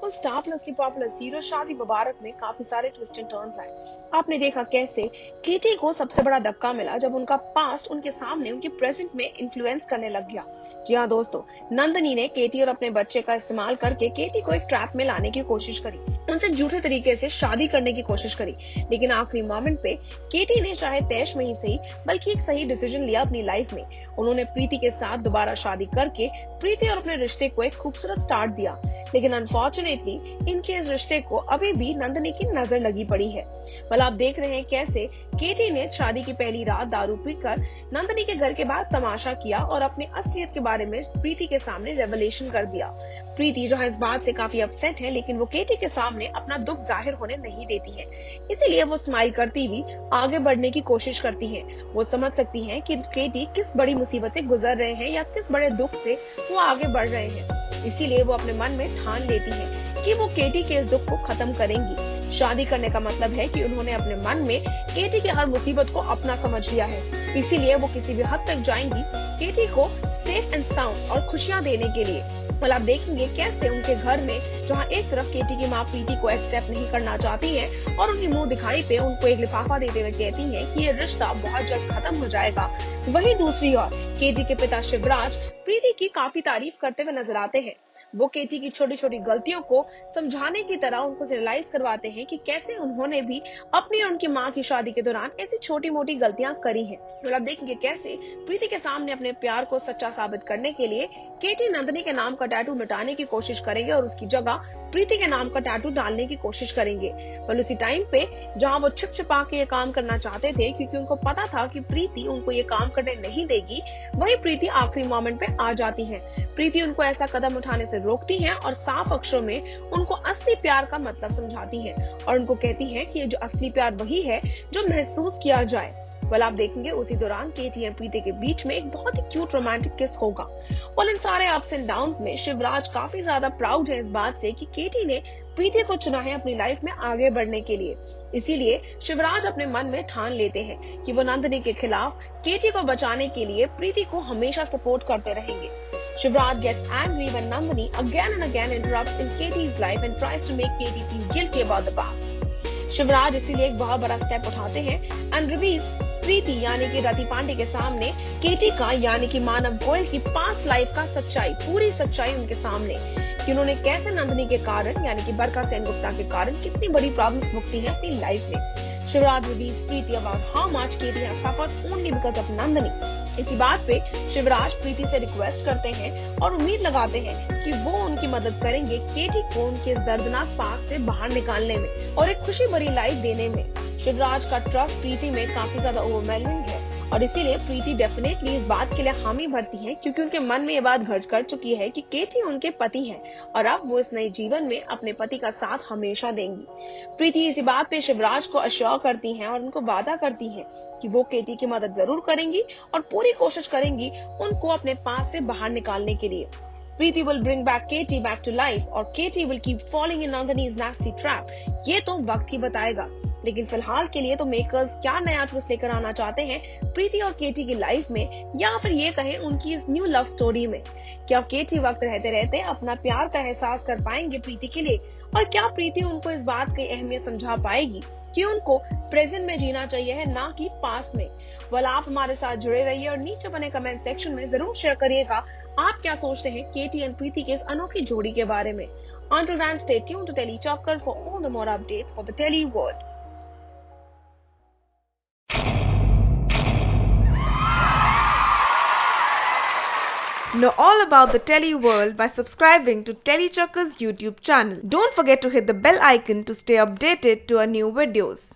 उन star plus की popular serial शादी मुबारक में काफी सारे ट्विस्ट एंड टर्न्स आए। आपने देखा कैसे केटी को सबसे बड़ा धक्का मिला जब उनका पास्ट उनके सामने उनके प्रेजेंट में इन्फ्लुएंस करने लग गया। जी हाँ दोस्तों, नंदनी ने केटी और अपने बच्चे का इस्तेमाल करके केटी को एक ट्रैप में लाने की कोशिश करी, उनसे झूठे तरीके से शादी करने की कोशिश करी। लेकिन आखिरी मोमेंट पे केटी ने चाहे तैश में ही सही बल्कि एक सही डिसीजन लिया अपनी लाइफ में। उन्होंने प्रीति के साथ दोबारा शादी करके प्रीति और अपने रिश्ते को एक खूबसूरत स्टार्ट दिया। लेकिन अनफॉर्चुनेटली इनके इस रिश्ते को अभी भी नंदनी की नजर लगी पड़ी है। well, आप देख रहे हैं कैसे केटी ने शादी की पहली रात दारू पीकर नंदनी के घर के बाहर तमाशा किया और अपनी असलियत के बारे में प्रीति के सामने रेवलेशन कर दिया। प्रीति जो है इस बात से काफी अपसेट है, लेकिन वो केटी के सामने अपना दुख जाहिर होने नहीं देती है। इसीलिए वो स्माइल करती हुई आगे बढ़ने की कोशिश करती है। वो समझ सकती है कि केटी किस बड़ी मुसीबत से गुजर रहे हैं या किस बड़े दुख से वो आगे बढ़ रहे हैं। इसीलिए वो अपने मन में ठान लेती है कि वो केटी के इस दुख को खत्म करेंगी। शादी करने का मतलब है कि उन्होंने अपने मन में केटी की हर मुसीबत को अपना समझ लिया है। इसीलिए वो किसी भी हद तक जाएंगी केटी को सेफ एंड साउंड और खुशियां देने के लिए। कल आप देखेंगे कैसे उनके घर में जहां एक तरफ केटी की माँ प्रीति को एक्सेप्ट नहीं करना चाहती है और उनकी मुंह दिखाई पे उनको एक लिफाफा देते हुए कहती है कि ये रिश्ता बहुत जल्द खत्म हो जाएगा, वहीं दूसरी ओर केटी के पिता शिवराज प्रीति की काफी तारीफ करते हुए नजर आते हैं। वो केटी की छोटी छोटी गलतियों को समझाने की तरह उनको रियलाइज करवाते हैं कि कैसे उन्होंने भी अपनी और उनकी माँ की शादी के दौरान ऐसी छोटी मोटी गलतियां करी हैं। आप देखेंगे कैसे प्रीति के सामने अपने प्यार को सच्चा साबित करने के लिए केटी नंदनी के नाम का टैटू मिटाने की कोशिश करेंगे और उसकी जगह प्रीति के नाम का टैटू डालने की कोशिश करेंगे। पर उसी टाइम पे जहां वो छिप छिपा के ये काम करना चाहते थे क्योंकि उनको पता था कि प्रीति उनको ये काम करने नहीं देगी, वही प्रीति आखिरी मोमेंट पे आ जाती है। प्रीति उनको ऐसा कदम उठाने से रोकती है और साफ अक्षरों में उनको असली प्यार का मतलब समझाती है और उनको कहती है कि ये जो असली प्यार वही है जो महसूस किया जाए। आप देखेंगे उसी दौरान केटी और प्रीति के बीच में एक बहुत ही क्यूट रोमांटिक किस होगा। इन सारे अप्स एंड डाउन्स में शिवराज काफी ज्यादा प्राउड है इस बात से कि केटी ने प्रीति को चुना है अपनी लाइफ में आगे बढ़ने के लिए। इसीलिए शिवराज अपने मन में ठान लेते हैं कि वो नंदनी के खिलाफ केटी को बचाने के लिए प्रीति को हमेशा सपोर्ट करते रहेंगे। Shivraj gets angry when Nandini again and again interrupts in Katie's life and tries to make Katie feel guilty about the past. Shivraj इसीलिए एक बहुत बड़ा स्टेप उठाते हैं एंड रिवीज प्रीति यानी कि रति पांडे के सामने केटी का यानी कि मानव गोयल की पास्ट लाइफ का सच्चाई, पूरी सच्चाई उनके सामने कि उन्होंने कैसे नंदनी के कारण यानी कि बरखा सेनगुप्ता के कारण कितनी बड़ी प्रॉब्लम्स भुगती है अपनी लाइफ में। Shivraj reveals Preeti about how much Katie has suffered only because of Nandini. इसी बात पे शिवराज प्रीति से रिक्वेस्ट करते हैं और उम्मीद लगाते हैं कि वो उनकी मदद करेंगे केटी को उनके दर्दनाक पास्ट से बाहर निकालने में और एक खुशी भरी लाइफ देने में। शिवराज का ट्रस्ट प्रीति में काफी ज्यादा ओवरवेलमिंग है और इसीलिए प्रीति डेफिनेटली इस बात के लिए हामी भरती है क्योंकि उनके मन में ये बात घर कर चुकी है कि केटी उनके पति हैं और अब वो इस नए जीवन में अपने पति का साथ हमेशा देंगी। प्रीति इसी बात पे शिवराज को अश्योर करती हैं और उनको वादा करती हैं कि वो केटी की मदद जरूर करेंगी और पूरी कोशिश करेंगी उनको अपने पास से बाहर निकालने के लिए। प्रीति will bring back Katie back to life और Katie will keep falling in Nandini's nasty trap। ये तो वक्त ही बताएगा, लेकिन फिलहाल के लिए तो मेकर्स क्या नया ट्विस्ट लेकर आना चाहते हैं प्रीति और केटी की लाइफ में या फिर ये कहें उनकी इस न्यू लव स्टोरी में। क्या केटी वक्त रहते रहते अपना प्यार का एहसास कर पाएंगे प्रीति के लिए और क्या प्रीति उनको इस बात की अहमियत समझा पाएगी कि उनको प्रेजेंट में जीना चाहिए है ना कि पास्ट में। आप हमारे साथ जुड़े रहिए और नीचे बने कमेंट सेक्शन में जरूर शेयर करिएगा आप क्या सोचते हैं केटी एंड प्रीति के इस अनोखी जोड़ी के बारे में। Until then, stay tuned to Telly Talker for all the more updates for the Telly world. Know all about the Telly world by subscribing to Telly Talker's YouTube channel. Don't forget to hit the bell icon to stay updated to our new videos.